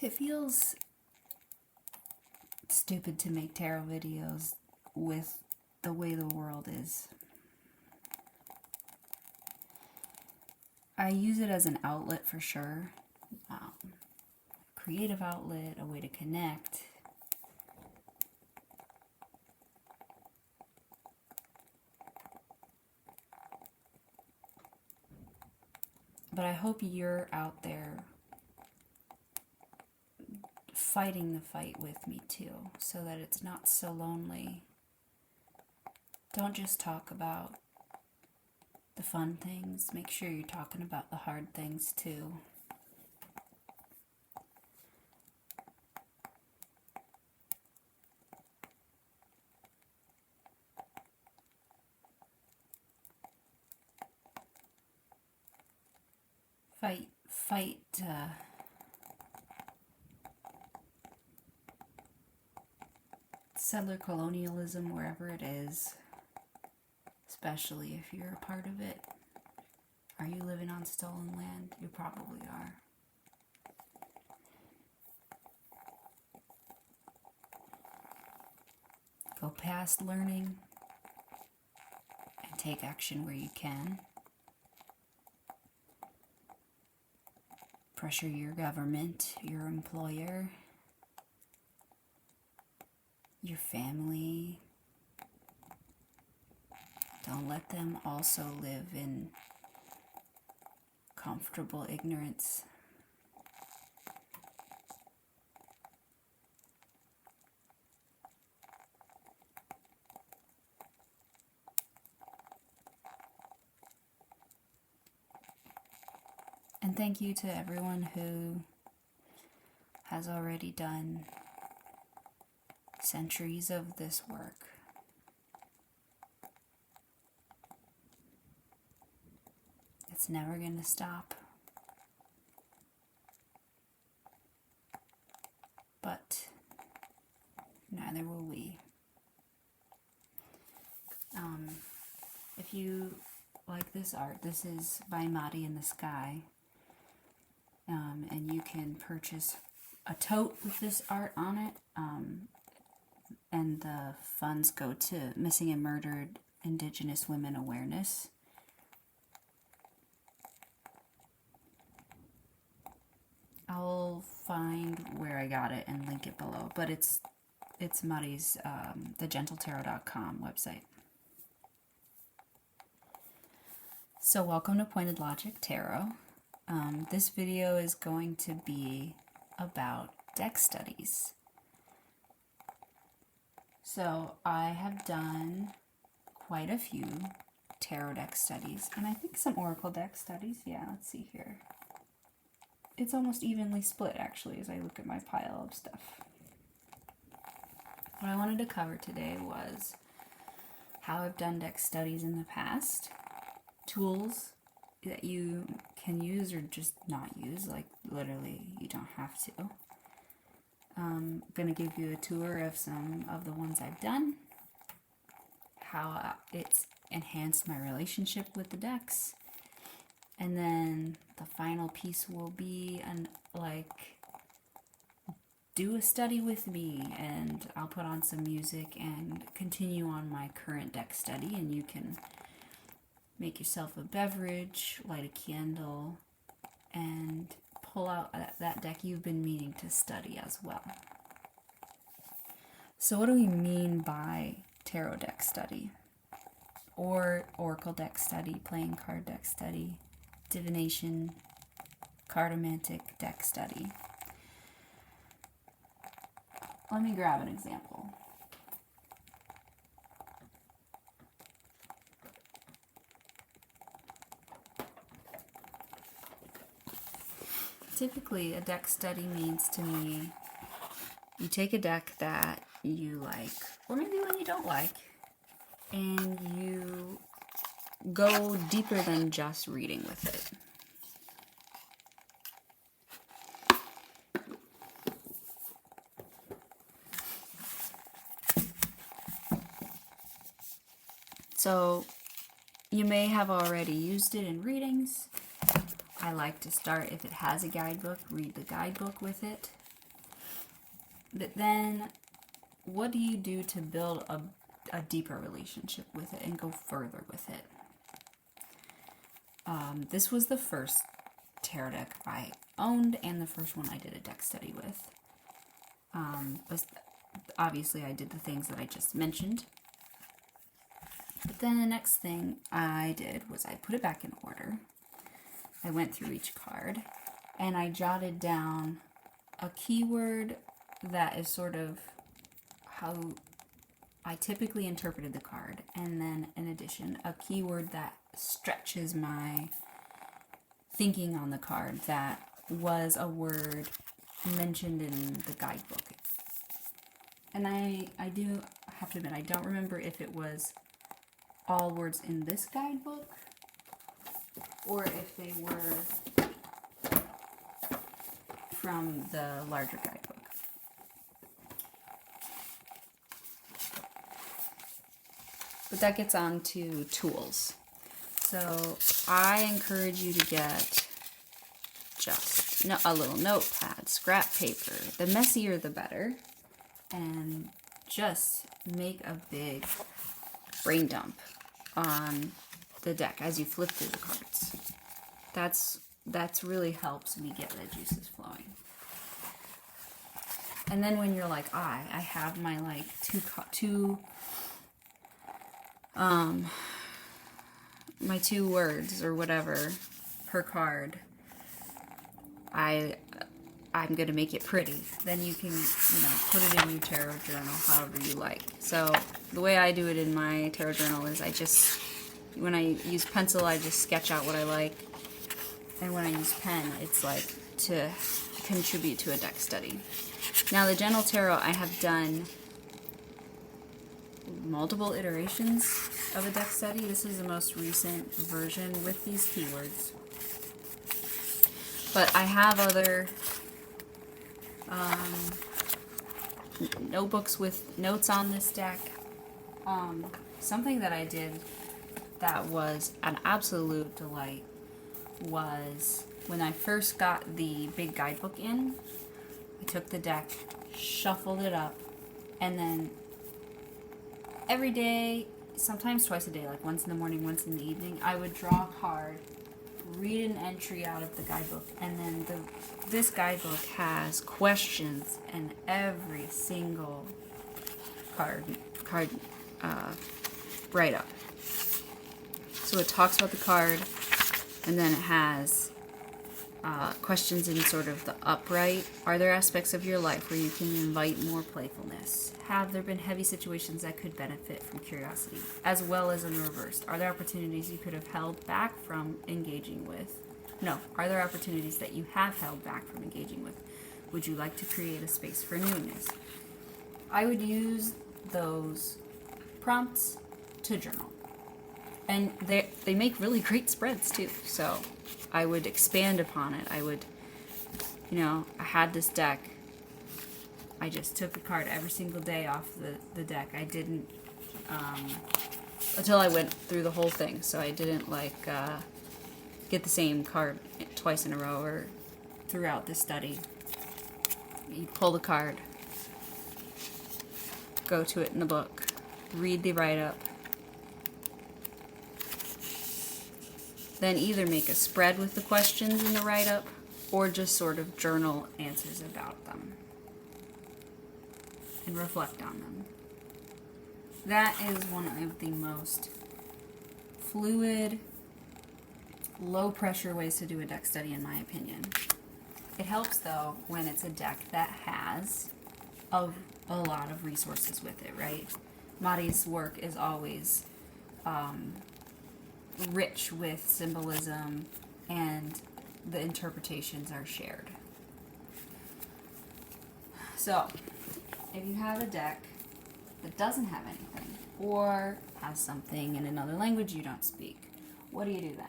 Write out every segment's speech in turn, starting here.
It feels stupid to make tarot videos with the way the world is. I use it as an outlet for sure. Creative outlet, a way to connect. But I hope you're out there fighting the fight with me too, so that it's not so lonely. Don't just talk about the fun things. Make sure you're talking about the hard things too. Fight settler colonialism wherever it is, especially if you're a part of it. Are you living on stolen land? You probably are. Go past learning and take action where you can. Pressure your government, your employer, your family. Don't let them also live in comfortable ignorance. And thank you to everyone who has already done centuries of this work. It's never going to stop. But neither will we. If you like this art, this is by Madi in the Sky. And you can purchase a tote with this art on it. And the funds go to Missing and Murdered Indigenous Women Awareness. I'll find where I got it and link it below, but it's Muddy's thegentletarot.com website. So welcome to Pointed Logic Tarot. This video is going to be about deck studies. So I have done quite a few tarot deck studies, and I think some oracle deck studies. Yeah, let's see here. It's almost evenly split, actually, as I look at my pile of stuff. What I wanted to cover today was how I've done deck studies in the past, tools that you can use or just not use, like literally you don't have to. I'm going to give you a tour of some of the ones I've done, how it's enhanced my relationship with the decks, and then the final piece will be do a study with me, and I'll put on some music and continue on my current deck study, and you can make yourself a beverage, light a candle, and pull out that deck you've been meaning to study as well. So what do we mean by tarot deck study? Or oracle deck study, playing card deck study, divination, cartomantic deck study. Let me grab an example. Typically, a deck study means to me, you take a deck that you like, or maybe one you don't like, and you go deeper than just reading with it. So you may have already used it in readings. I like to start, if it has a guidebook, read the guidebook with it. But then, what do you do to build a deeper relationship with it and go further with it? This was the first tarot deck I owned and the first one I did a deck study with. But obviously I did the things that I just mentioned. But then the next thing I did was I put it back in order. I went through each card and I jotted down a keyword that is sort of how I typically interpreted the card, and then in addition a keyword that stretches my thinking on the card that was a word mentioned in the guidebook. And I do have to admit, I don't remember if it was all words in this guidebook or if they were from the larger guidebook. But that gets on to tools. So I encourage you to get just a little notepad, scrap paper. The messier the better. And just make a big brain dump on the deck as you flip through the cards. That's really helps me get the juices flowing. And then when you're like, I have my like my 2 words or whatever per card, I'm going to make it pretty. Then you can, put it in your tarot journal however you like. So the way I do it in my tarot journal is when I use pencil, I just sketch out what I like. And when I use pen, it's like to contribute to a deck study. Now the Gentle Tarot, I have done multiple iterations of a deck study. This is the most recent version with these keywords. But I have other notebooks with notes on this deck. Something that I did that was an absolute delight was when I first got the big guidebook in, I took the deck, shuffled it up, and then every day, sometimes twice a day, like once in the morning, once in the evening, I would draw a card, read an entry out of the guidebook, and then this guidebook has questions in every single card write-up. So it talks about the card, and then it has questions in sort of the upright. Are there aspects of your life where you can invite more playfulness? Have there been heavy situations that could benefit from curiosity? As well as in the reverse. Are there opportunities you could have held back from engaging with? No. Are there opportunities that you have held back from engaging with? Would you like to create a space for newness? I would use those prompts to journal. And they make really great spreads too. So I would expand upon it. I would, I had this deck. I just took a card every single day off the deck. I didn't, until I went through the whole thing. So I didn't get the same card twice in a row or throughout the study. You pull the card, go to it in the book, read the write-up, then either make a spread with the questions in the write-up or just sort of journal answers about them and reflect on them. That is one of the most fluid, low-pressure ways to do a deck study, in my opinion. It helps, though, when it's a deck that has a lot of resources with it, right? Mari's work is always rich with symbolism, and the interpretations are shared. So, if you have a deck that doesn't have anything, or has something in another language you don't speak, what do you do then?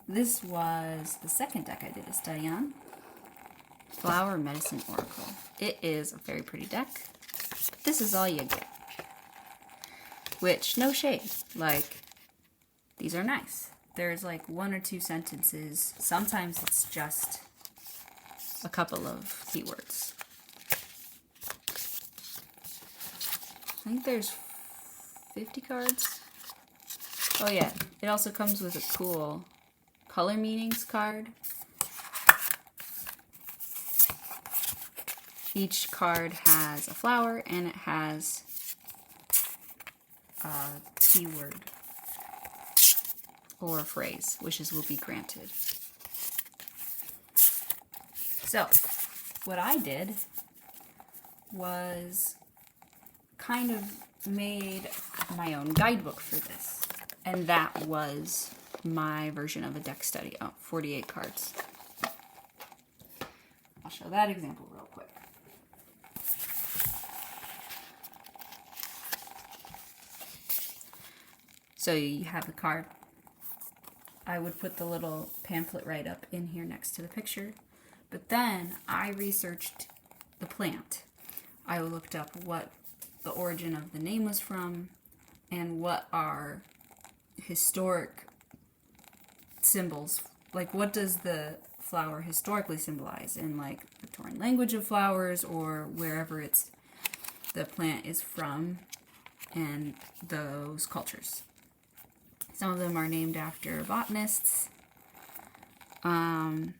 This was the second deck I did a study on, Flower Medicine Oracle. It is a very pretty deck, but this is all you get. Which, no shade, these are nice. There's 1 or 2 sentences. Sometimes it's just a couple of keywords. I think there's 50 cards. Oh yeah, it also comes with a cool color meanings card. Each card has a flower and it has a keyword or a phrase, wishes will be granted. So, what I did was kind of made my own guidebook for this. And that was my version of a deck study. Oh, 48 cards. I'll show that example real quick. So you have the card. I would put the little pamphlet right up in here next to the picture. But then I researched the plant. I looked up what the origin of the name was from and what are historic symbols. Like, what does the flower historically symbolize in, like, the Victorian language of flowers or wherever the plant is from and those cultures. Some of them are named after botanists. And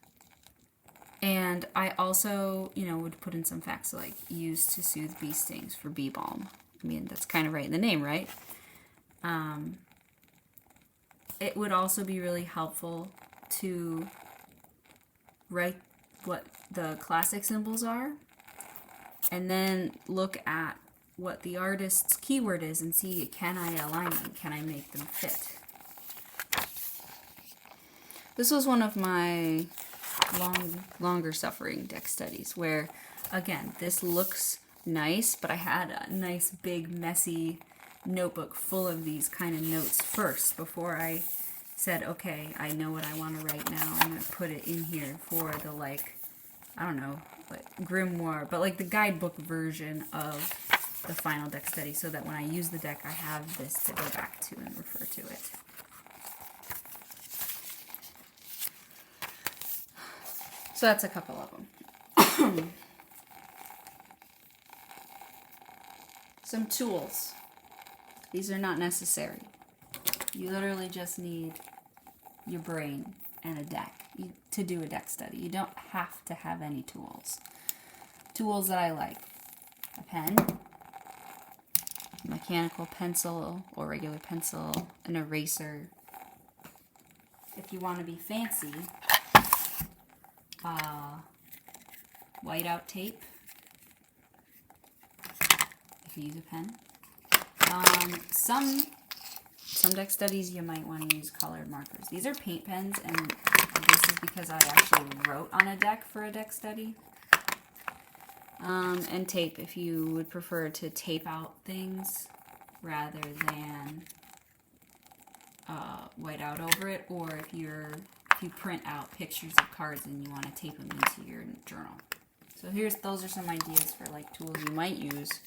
I also, would put in some facts like used to soothe bee stings for bee balm. I mean, that's kind of right in the name, right? It would also be really helpful to write what the classic symbols are and then look at what the artist's keyword is and see, can I align them? Can I make them fit? This was one of my longer suffering deck studies where, again, this looks nice, but I had a nice big messy notebook full of these kind of notes first before I said, okay, I know what I want to write now. I'm going to put it in here for the, grimoire, but like the guidebook version of the final deck study so that when I use the deck, I have this to go back to and refer to it. So that's a couple of them. Some tools. These are not necessary. You literally just need your brain and a deck to do a deck study. You don't have to have any tools. Tools that I like. A pen, mechanical pencil or regular pencil, an eraser. If you want to be fancy, whiteout tape, if you use a pen. Some deck studies you might want to use colored markers. These are paint pens, and this is because I actually wrote on a deck for a deck study. And tape, if you would prefer to tape out things rather than white out over it, or if you print out pictures of cards and you want to tape them into your journal. So those are some ideas for like tools you might use.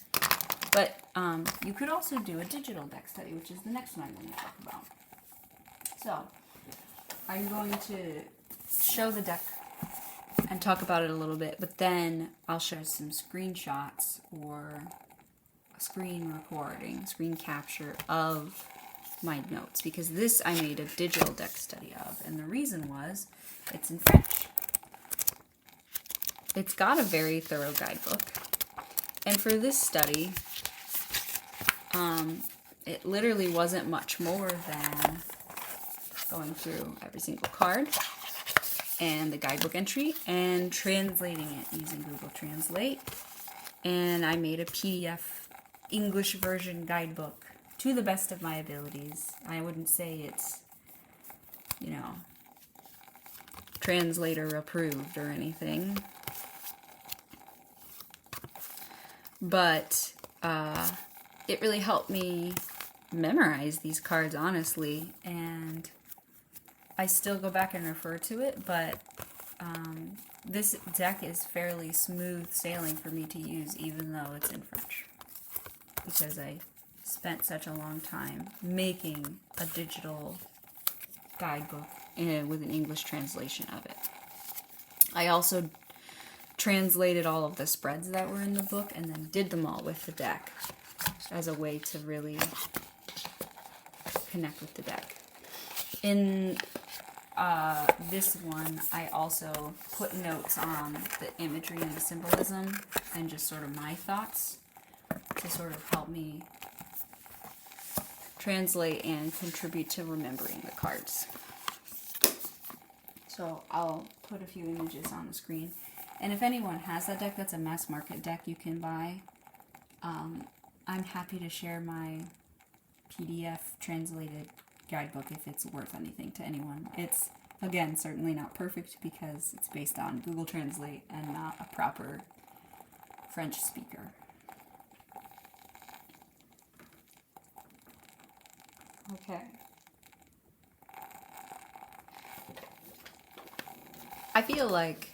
But you could also do a digital deck study, which is the next one I'm going to talk about. So I'm going to show the deck and talk about it a little bit, but then I'll show some screenshots or a screen capture of my notes, because this I made a digital deck study of, and the reason was it's in French. It's got a very thorough guidebook, and for this study, it literally wasn't much more than going through every single card and the guidebook entry and translating it using Google Translate. And I made a PDF English version guidebook to the best of my abilities. I wouldn't say it's, translator approved or anything. But it really helped me memorize these cards, honestly, and I still go back and refer to it, but this deck is fairly smooth sailing for me to use, even though it's in French, because I spent such a long time making a digital guidebook with an English translation of it. I also translated all of the spreads that were in the book and then did them all with the deck as a way to really connect with the deck. In this one, I also put notes on the imagery and the symbolism and just sort of my thoughts to sort of help me translate and contribute to remembering the cards. So I'll put a few images on the screen. And if anyone has that deck, that's a mass market deck you can buy. I'm happy to share my PDF translated guidebook if it's worth anything to anyone. It's, again, certainly not perfect because it's based on Google Translate and not a proper French speaker. Okay. I feel like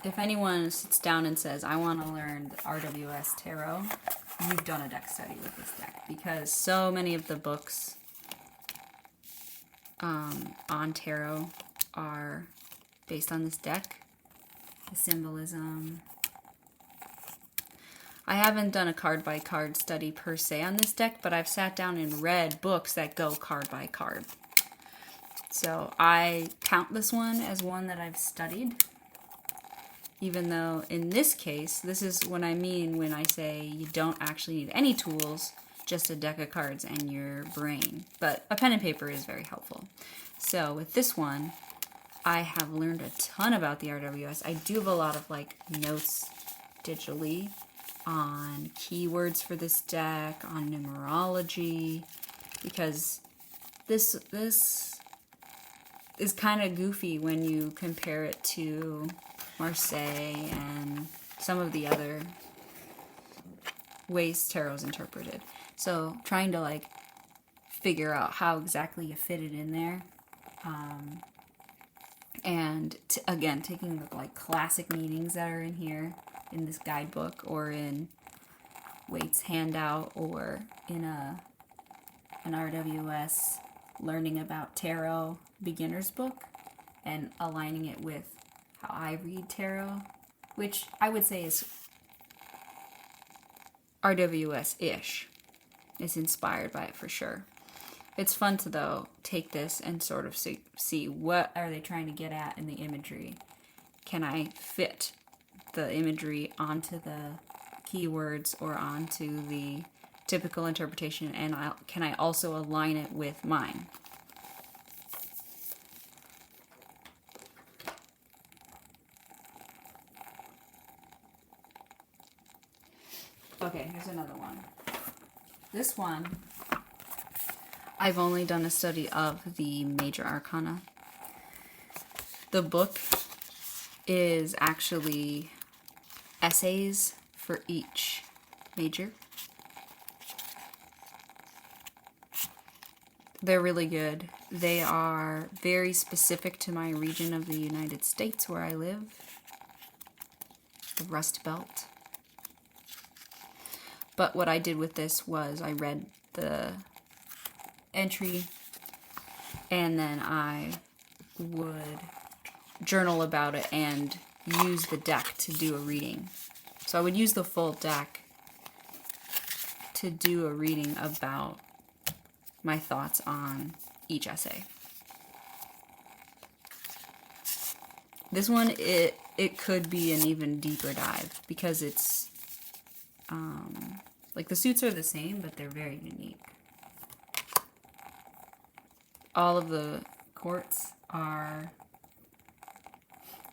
if anyone sits down and says, I want to learn the RWS Tarot, you've done a deck study with this deck, because so many of the books on tarot are based on this deck. The symbolism. I haven't done a card by card study per se on this deck, but I've sat down and read books that go card by card. So I count this one as one that I've studied, even though in this case, this is what I mean when I say you don't actually need any tools, just a deck of cards and your brain. But a pen and paper is very helpful. So with this one, I have learned a ton about the RWS. I do have a lot of like notes digitally on keywords for this deck, on numerology, because this is kind of goofy when you compare it to Marseille and some of the other ways tarot is interpreted. So trying to like figure out how exactly you fit it in there, and again taking the like classic meanings that are in here in this guidebook or in Waite's handout or in an RWS learning about tarot beginner's book and aligning it with how I read tarot, which I would say is RWS-ish. It's inspired by it for sure. It's fun to, though, take this and sort of see what are they trying to get at in the imagery. Can I fit the imagery onto the keywords or onto the typical interpretation, and can I also align it with mine? Okay, here's another one. This one, I've only done a study of the major arcana. The book is actually essays for each major. They're really good. They are very specific to my region of the United States where I live, the Rust Belt. But what I did with this was I read the entry and then I would journal about it and use the deck to do a reading. So I would use the full deck to do a reading about my thoughts on each essay. This one, it could be an even deeper dive because it's like the suits are the same, but they're very unique. All of the courts are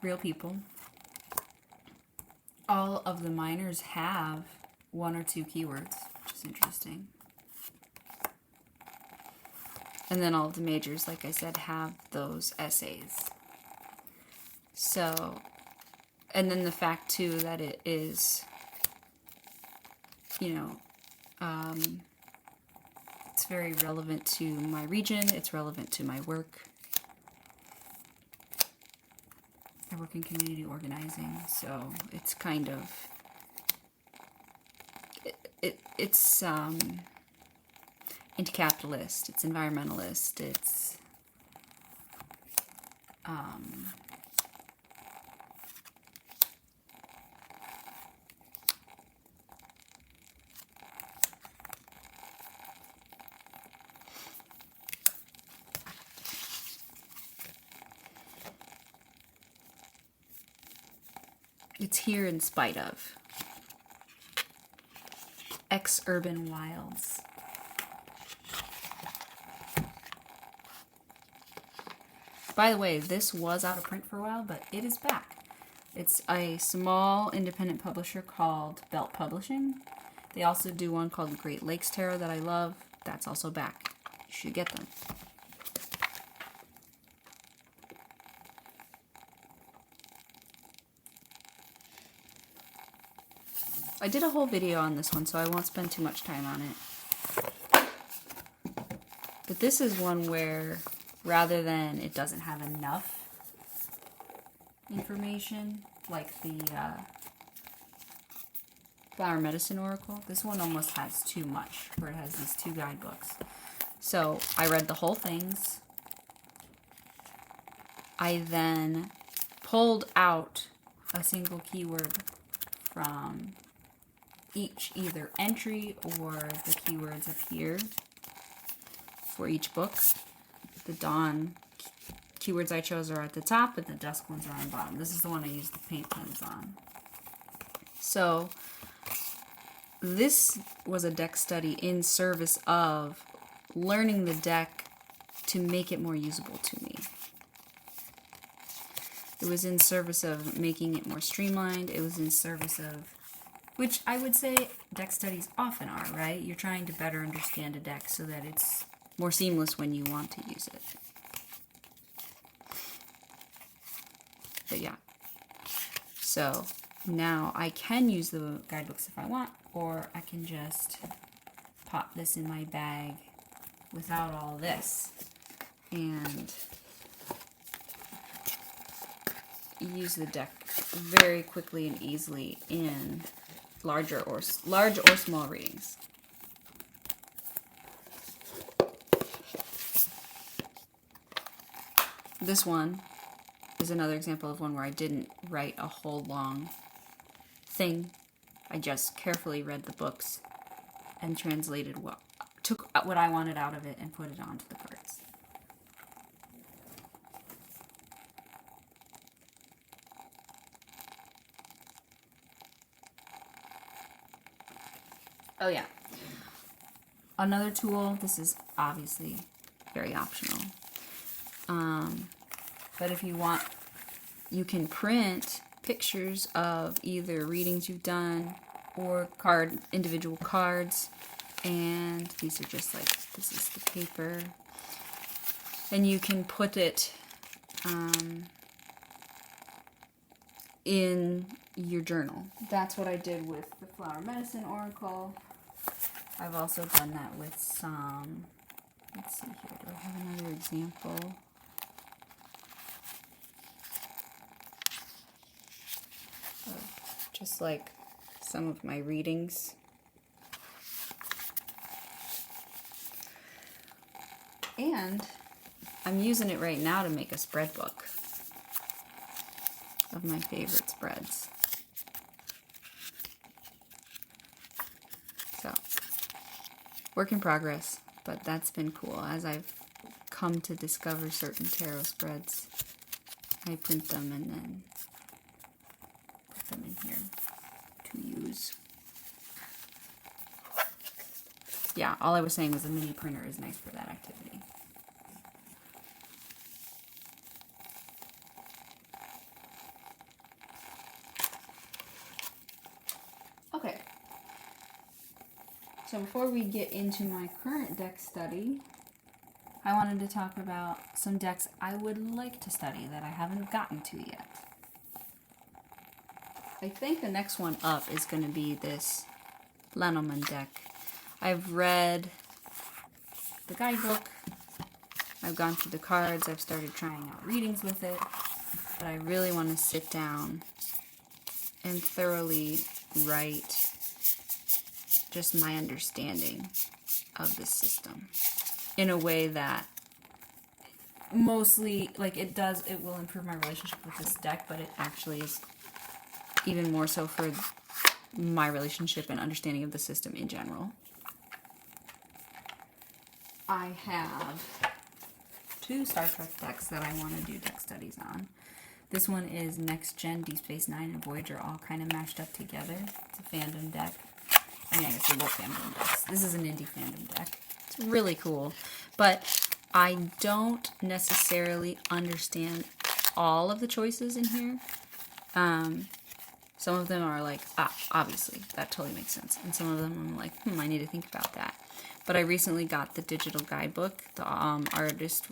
real people. All of the minors have one or two keywords, which is interesting. And then all of the majors, like I said, have those essays. So, and then the fact too that it is, you know, it's very relevant to my region, it's relevant to my work. I work in community organizing, so it's kind of, it's anti-capitalist, it's environmentalist, it's It's here in spite of. Urban Wilds. By the way, this was out of print for a while, but it is back. It's a small independent publisher called Belt Publishing. They also do one called Great Lakes Tarot that I love. That's also back. You should get them. I did a whole video on this one, so I won't spend too much time on it. But this is one where, rather than it doesn't have enough information, like the Flower Medicine Oracle, this one almost has too much, where it has these 2 guidebooks. So I read the whole things. I then pulled out a single keyword from each either entry or the keywords up here for each book. The dawn keywords I chose are at the top, and the dusk ones are on the bottom. This is the one I used the paint pens on. So this was a deck study in service of learning the deck to make it more usable to me. It was in service of making it more streamlined. It was in service of, which I would say deck studies often are, right? You're trying to better understand a deck so that it's more seamless when you want to use it. But yeah. So now I can use the guidebooks if I want, or I can just pop this in my bag without all this and use the deck very quickly and easily in large or small readings. This one is another example of one where I didn't write a whole long thing. I just carefully read the books and translated took what I wanted out of it and put it onto the cards. Oh yeah. Another tool, this is obviously very optional. But if you want, you can print pictures of either readings you've done or individual cards. And these are just like, this is the paper. And you can put it in your journal. That's what I did with the Flower Medicine Oracle. I've also done that with some, let's see here, do I have another example? Just like some of my readings. And I'm using it right now to make a spread book of my favorite spreads. So, work in progress, but that's been cool. As I've come to discover certain tarot spreads, I print them and then put them in here to use. Yeah, all I was saying was the mini printer is nice for that activity. Okay. So before we get into my current deck study, I wanted to talk about some decks I would like to study that I haven't gotten to yet. I think the next one up is going to be this Lenormand deck. I've read the guidebook, I've gone through the cards, I've started trying out readings with it, but I really want to sit down and thoroughly write just my understanding of this system in a way that mostly, like it will improve my relationship with this deck, but it actually is even more so for my relationship and understanding of the system in general. I have 2 Star Trek decks that I want to do deck studies on. This one is Next Gen, Deep Space Nine, and Voyager all kind of mashed up together. It's a fandom deck. I mean, I guess they're both fandom decks. This is an indie fandom deck. It's really cool. But I don't necessarily understand all of the choices in here. Some of them are like, obviously, that totally makes sense. And some of them I'm like, I need to think about that. But I recently got the digital guidebook. The artist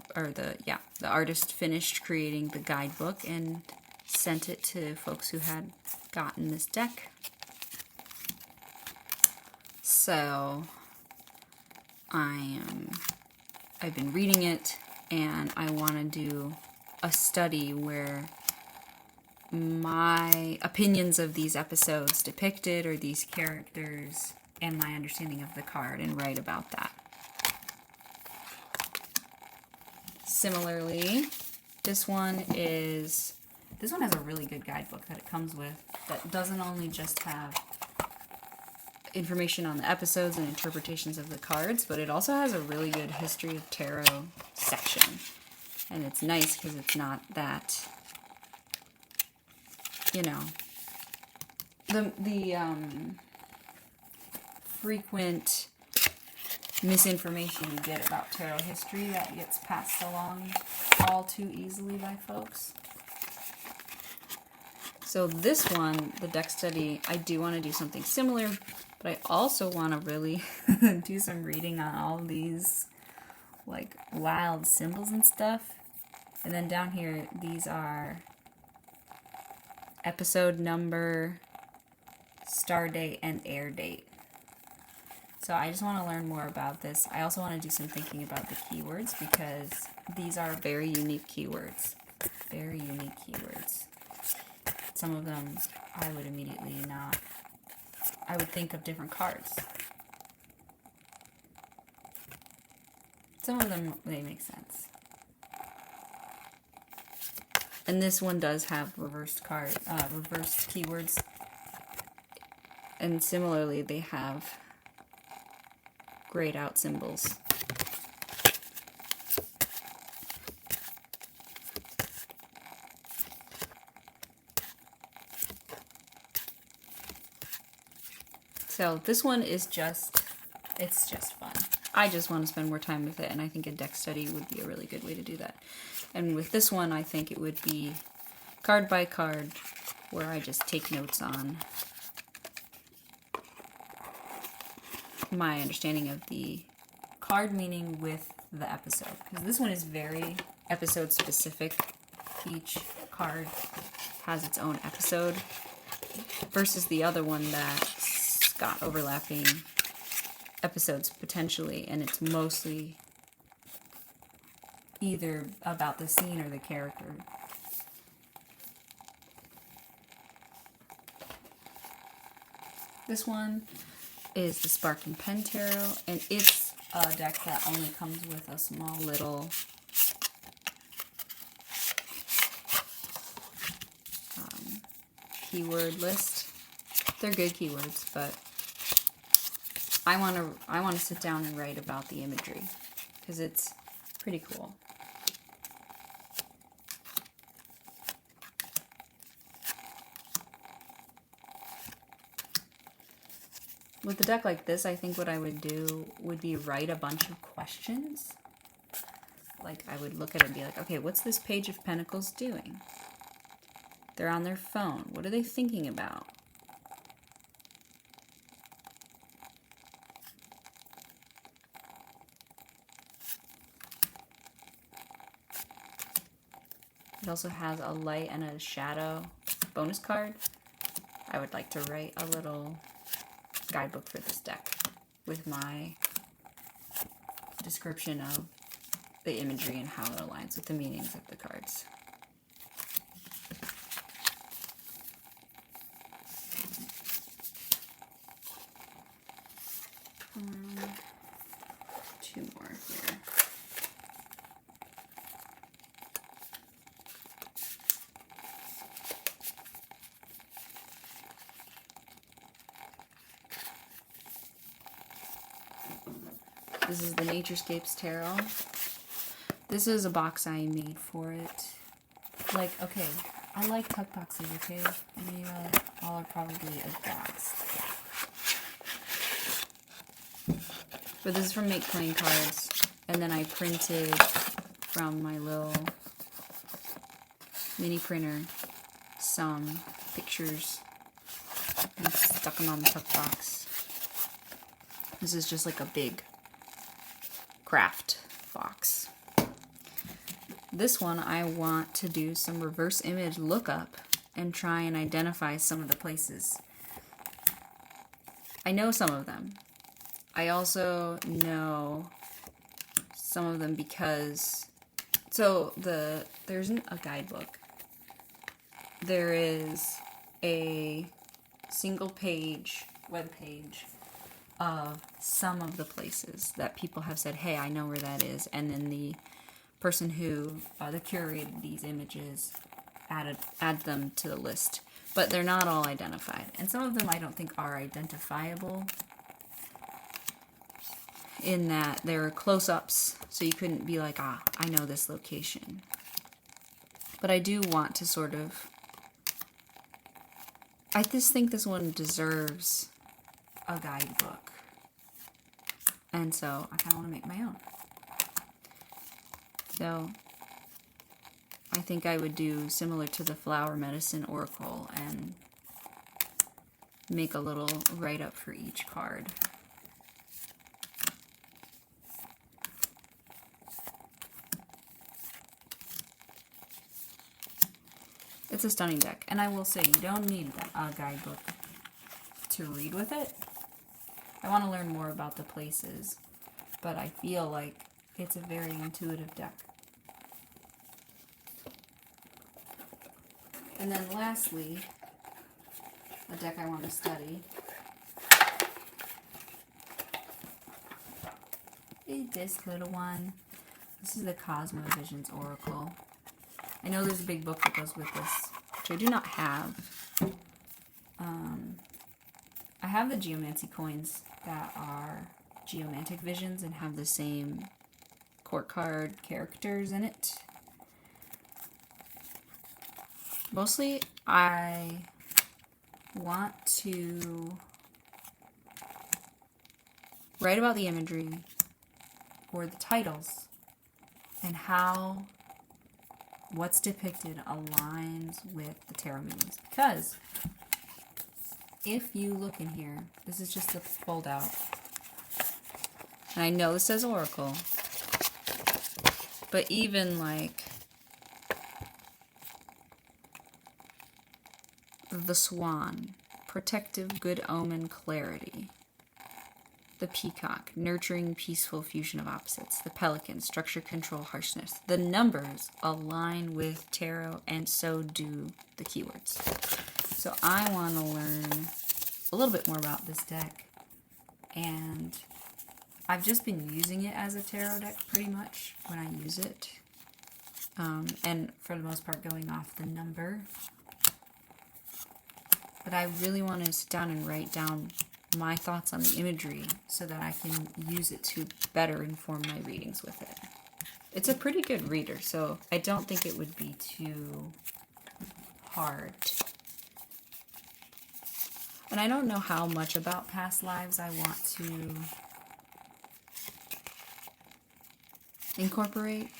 finished creating the guidebook and sent it to folks who had gotten this deck. So I've been reading it, and I want to do a study where my opinions of these episodes depicted, or these characters, and my understanding of the card, and write about that. Similarly, this one has a really good guidebook that it comes with, that doesn't only just have information on the episodes and interpretations of the cards, but it also has a really good history of tarot section. And it's nice because it's not that, the frequent misinformation you get about tarot history that gets passed along all too easily by folks. So this one, the deck study, I do want to do something similar, but I also want to really do some reading on all these like wild symbols and stuff. And then down here, these are episode number, star date, and air date. So I just want to learn more about this. I also want to do some thinking about the keywords, because these are very unique keywords. Very unique keywords. Some of them I would immediately not... I would think of different cards. Some of them, they make sense. And this one does have reversed keywords. And similarly, they have grayed out symbols. So this one is it's just fun. I just want to spend more time with it, and I think a deck study would be a really good way to do that. And with this one, I think it would be card by card, where I just take notes on my understanding of the card meaning with the episode. Because this one is very episode specific. Each card has its own episode, versus the other one that's got overlapping episodes potentially, and it's mostly either about the scene or the character. This one is the Spark and Pen Tarot, and it's a deck that only comes with a small little keyword list. They're good keywords, but I want to sit down and write about the imagery, because it's pretty cool. With a deck like this, I think what I would do would be write a bunch of questions. Like, I would look at it and be like, okay, what's this Page of Pentacles doing? They're on their phone. What are they thinking about? It also has a light and a shadow bonus card. I would like to write a little guidebook for this deck with my description of the imagery and how it aligns with the meanings of the cards. Two more here. This is the Naturescapes Tarot. This is a box I made for it. Like, okay, I like tuck boxes, okay? And you all are probably aghast. But this is from Make Playing Cards. And then I printed from my little mini printer some pictures and stuck them on the tuck box. This is just like a big craft box. This one I want to do some reverse image lookup and try and identify some of the places. I know some of them. I also know some of them because, so there isn't a guidebook. There is a single page, web page of some of the places that people have said, hey, I know where that is. And then the person who curated these images add them to the list. But they're not all identified. And some of them I don't think are identifiable in that they're close-ups, so you couldn't be like, I know this location. But I do want to sort of, I just think this one deserves a guidebook. And so I kind of want to make my own. So I think I would do similar to the Flower Medicine Oracle and make a little write-up for each card. It's a stunning deck, and I will say you don't need a guidebook to read with it. I want to learn more about the places, but I feel like it's a very intuitive deck. And then lastly, a deck I want to study is this little one. This is the Cosmovisions Oracle. I know there's a big book that goes with this, which I do not have. I have the Geomancy coins that are Geomantic Visions and have the same court card characters in it. Mostly, I want to write about the imagery or the titles and how what's depicted aligns with the tarot meanings. Because if you look in here, this is just a fold out. And I know this says Oracle, but even like the Swan, protective, good omen, clarity. The Peacock, nurturing, peaceful fusion of opposites. The Pelican, structure, control, harshness. The numbers align with tarot, and so do the keywords. So I want to learn a little bit more about this deck, and I've just been using it as a tarot deck pretty much when I use it, and for the most part going off the number. But I really want to sit down and write down my thoughts on the imagery so that I can use it to better inform my readings with it. It's a pretty good reader, so I don't think it would be too hard. And I don't know how much about past lives I want to incorporate.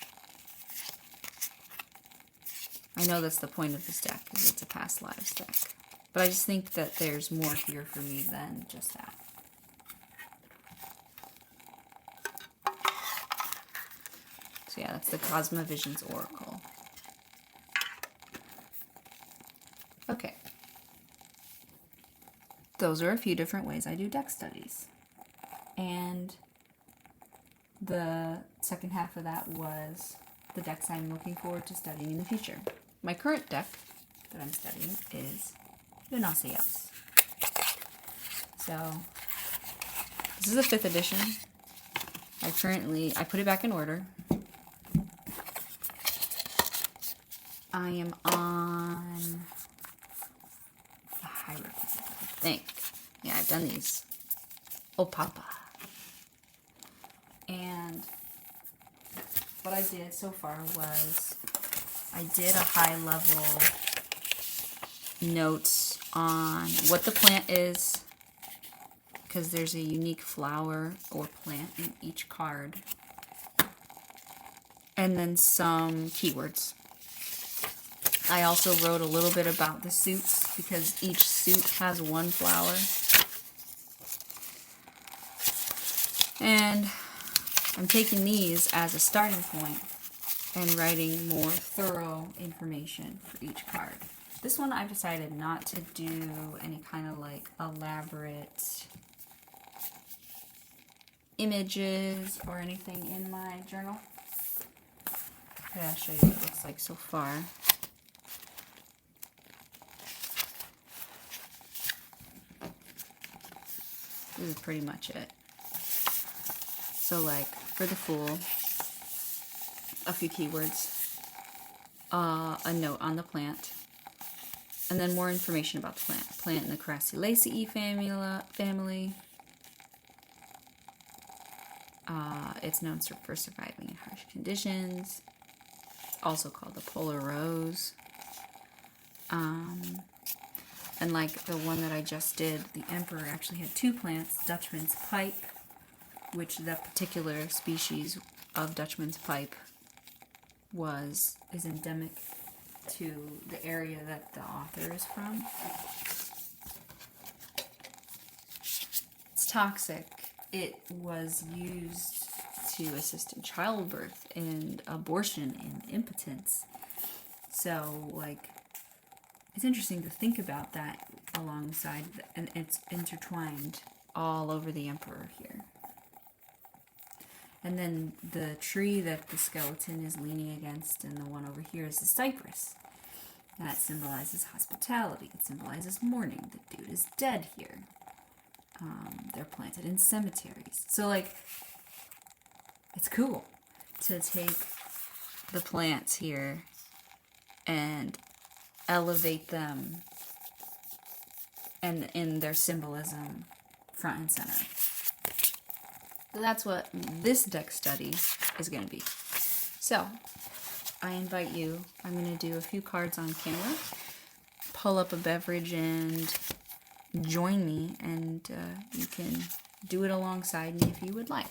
I know that's the point of this deck, is it's a past lives deck. But I just think that there's more here for me than just that. So yeah, that's the Cosmovisions Oracle. Okay. Those are a few different ways I do deck studies. And the second half of that was the decks I'm looking forward to studying in the future. My current deck that I'm studying is Vinacios. So this is the 5th edition. I put it back in order. I am on the hieroglyph, I think. Yeah, I've done these. Oh, Papa. And what I did so far was I did a high level notes on what the plant is, because there's a unique flower or plant in each card. And then some keywords. I also wrote a little bit about the suits, because each suit has one flower. And I'm taking these as a starting point and writing more thorough information for each card. This one I've decided not to do any kind of like elaborate images or anything in my journal. I'll show you what it looks like so far. This is pretty much it. So like for the Fool, a few keywords, a note on the plant, and then more information about the plant. Plant in the Crassulaceae family. It's known for surviving in harsh conditions. It's also called the polar rose. And like the one that I just did, the Emperor actually had two plants, Dutchman's pipe, which that particular species of Dutchman's pipe is endemic to the area that the author is from. It's toxic. It was used to assist in childbirth and abortion and impotence. So, like, it's interesting to think about that alongside, and it's intertwined all over the Emperor here. And then the tree that the skeleton is leaning against, and the one over here is the cypress. That symbolizes hospitality. It symbolizes mourning. The dude is dead here. They're planted in cemeteries. So, like, it's cool to take the plants here and elevate them and in their symbolism front and center. So that's what this deck study is going to be. So I invite you, I'm going to do a few cards on camera, pull up a beverage and join me, and you can do it alongside me if you would like.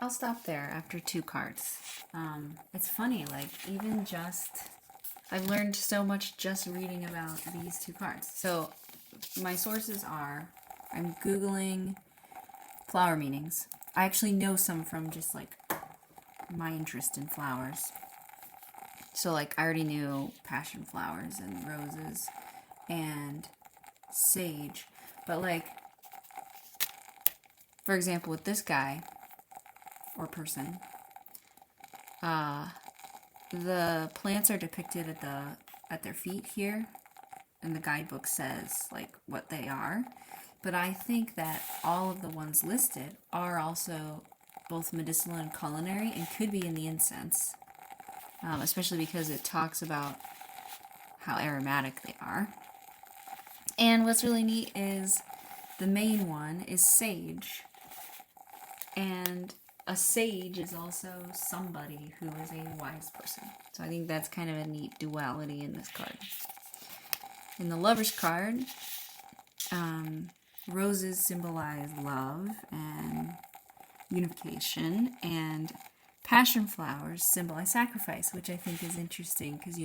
I'll stop there after 2 cards. It's funny, like, even just, I've learned so much just reading about these 2 cards. So, my sources are, I'm Googling flower meanings. I actually know some from just, like, my interest in flowers. So, like, I already knew passion flowers and roses and sage. But, like, for example, with this guy, or person, the plants are depicted at their feet here, and the guidebook says, like, what they are. But I think that all of the ones listed are also both medicinal and culinary, and could be in the incense. Especially because it talks about how aromatic they are. And what's really neat is the main one is sage. And a sage is also somebody who is a wise person. So I think that's kind of a neat duality in this card. In the Lover's card, roses symbolize love and unification, and passion flowers symbolize sacrifice, which I think is interesting because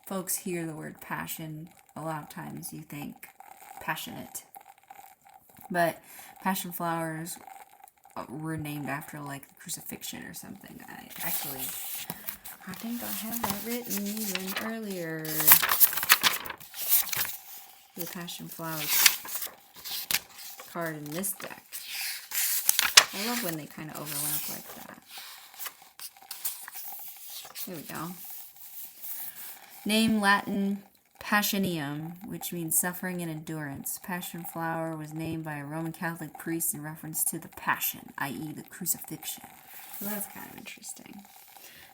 folks hear the word passion, a lot of times you think passionate. But passion flowers were named after, like, the crucifixion or something. I think I have that written even earlier. The passion flowers card in this deck. I love when they kind of overlap like that. Here we go. Name Latin Passioneum, which means suffering and endurance. Passion flower was named by a Roman Catholic priest in reference to the Passion, i.e. the crucifixion. So that's kind of interesting.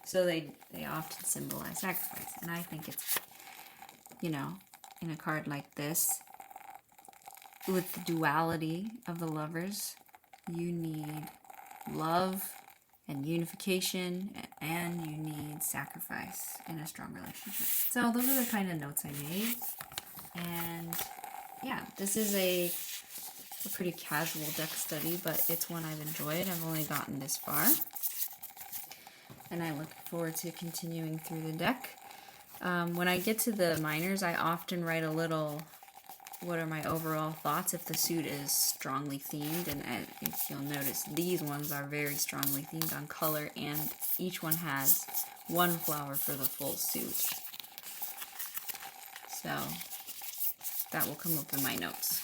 So they often symbolize sacrifice. And I think it's, in a card like this, with the duality of the lovers, you need love and unification, and you need sacrifice in a strong relationship. So those are the kind of notes I made. And yeah, this is a pretty casual deck study, but it's one I've enjoyed. I've only gotten this far, and I look forward to continuing through the deck. When I get to the minors, I often write a little, what are my overall thoughts if the suit is strongly themed, and if you'll notice, these ones are very strongly themed on color, and each one has one flower for the full suit. So that will come up in my notes.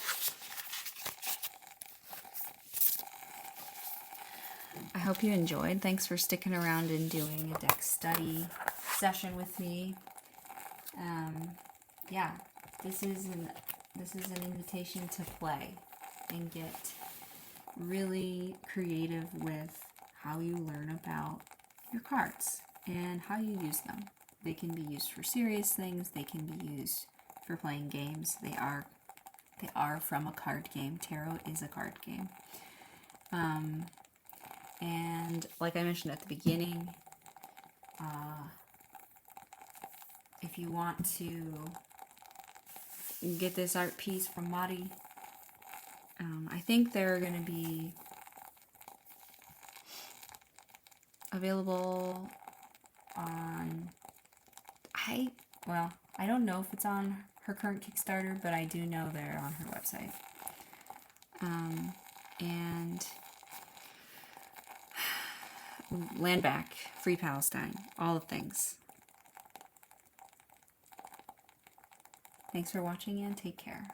I hope you enjoyed. Thanks for sticking around and doing a deck study session with me. Yeah, this is an invitation to play and get really creative with how you learn about your cards and how you use them. They can be used for serious things. They can be used for playing games. They are from a card game. Tarot is a card game. And like I mentioned at the beginning, if you want to get this art piece from Mari, I think they're going to be available on, I don't know if it's on her current Kickstarter, but I do know they're on her website. And land back, free Palestine, all the things. Thanks for watching and take care.